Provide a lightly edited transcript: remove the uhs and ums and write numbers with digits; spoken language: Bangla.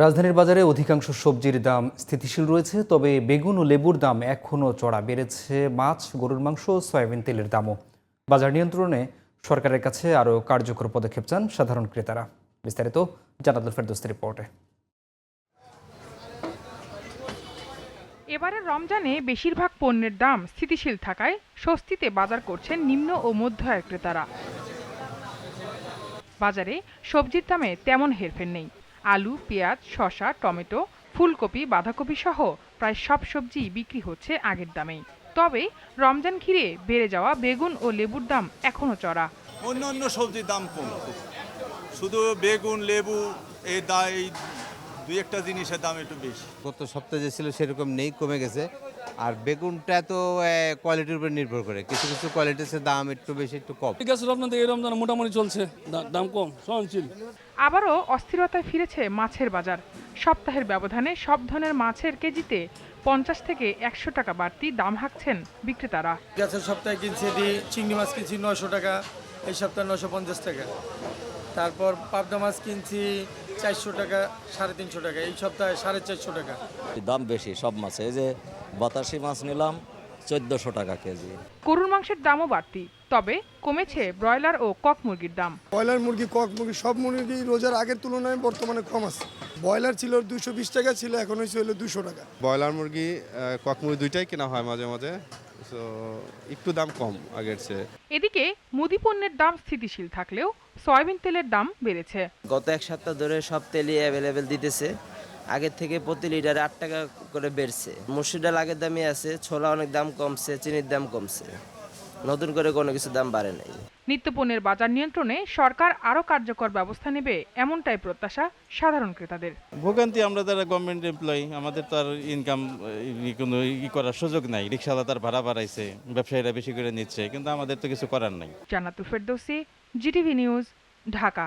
রাজধানীর বাজারে অধিকাংশ সবজির দাম স্থিতিশীল রয়েছে, তবে বেগুন ও লেবুর দাম এখনও চড়া। বেড়েছে মাছ, গরুর মাংস, সয়াবিন তেলের দামও। বাজার নিয়ন্ত্রণে সরকারের কাছে আরও কার্যকর পদক্ষেপ চান সাধারণ ক্রেতারা। বিস্তারিত জানাতুল ফেরদৌসের রিপোর্টে। এবারের রমজানে বেশিরভাগ পণ্যের দাম স্থিতিশীল থাকায় স্বস্তিতে বাজার করছেন নিম্ন ও মধ্য আয়ের ক্রেতারা। বাজারে সবজির দামে তেমন হেরফের নেই। আলু, পেঁয়াজ, শসা, টমেটো, ফুলকপি, বাঁধাকপি সহ প্রায় সব সবজি বিক্রি হচ্ছে আগের দামেই। তবে রমজান ঘিরে বেড়ে যাওয়া বেগুন ও লেবুর দাম এখনো চড়া। অন্য সবজির দাম কম, শুধু বেগুন লেবু এই দুই একটা জিনিসের দাম একটু বেশি। গত সপ্তাহে যে ছিল সেরকম নেই, কমে গেছে। আর বেগুনটা তো কোয়ালিটির উপর নির্ভর করে, কিছু কিছু কোয়ালিটির দাম একটু বেশি একটু কম। ঠিক আছে, রমজান থেকে রমজান মোটামুটি চলছে, দাম কম, সহনশীল। আবারও অস্থিরতায় ফিরেছে মাছের বাজার। সপ্তাহের ব্যবধানে সব ধরনের মাছের কেজিতে 50 থেকে 100 টাকা বাড়তি দাম হাঁকছেন বিক্রেতারা। গেছের সপ্তাহে কিনছি চিংড়ি মাছ কিনছি 900 টাকা, এই সপ্তাহে 950 টাকা। তারপর পাবদা মাছ কিনছি 400 টাকা, 350 টাকা, এই সপ্তাহে 450 টাকা। দাম বেশি সব মাছে। এই যে বাতাসি মাছ নিলাম 1400 টাকা কেজি। গরুর মাংসের দামও বাড়তি, তবে কমেছে ব্রয়লার ও কক মুরগির দাম। ব্রয়লার মুরগি, কক মুরগি সব মুরগি রোজার আগের তুলনায় বর্তমানে কম আছে। ব্রয়লার ছিল 220 টাকা, ছিল এখন হয়েছে 200 টাকা। ব্রয়লার মুরগি, কক মুরগি দুইটাই কেনা হয় মাঝে মাঝে, তো একটু দাম কম আগের চেয়ে। এদিকে মুদি পণ্যের দাম স্থিতিশীল থাকলেও সয়াবিন তেলের দাম বেড়েছে। গত এক সপ্তাহ ধরে সব তেলই অ্যাভেলেবেল দিতেছে। আগের থেকে প্রতি লিটারে 8 টাকা করে বেড়েছে। মসুর ডাল আগের দামই আছে, ছোলা অনেক দাম কমছে, চিনির দাম কমছে, নতুন করে কোনো কিছু দাম বাড়ে নাই। নিত্যপণ্যের বাজার নিয়ন্ত্রণে সরকার আরও কার্যকর ব্যবস্থা নেবে, এমনটাই প্রত্যাশা সাধারণ ক্রেতাদের। ভোগান্তি, আমরা যারা গভর্নমেন্ট এমপ্লয়ি, আমাদের তো আর ইনকাম কোনো করার সুযোগ নাই। রিক্সাওয়ালা তার ভাড়া বাড়াইছে, ব্যবসায়ীরা বেশি করে নিচ্ছে, কিন্তু আমাদের তো কিছু করার নাই। জান্নাতুল ফেরদৌসী, জিটিভি নিউজ, ঢাকা।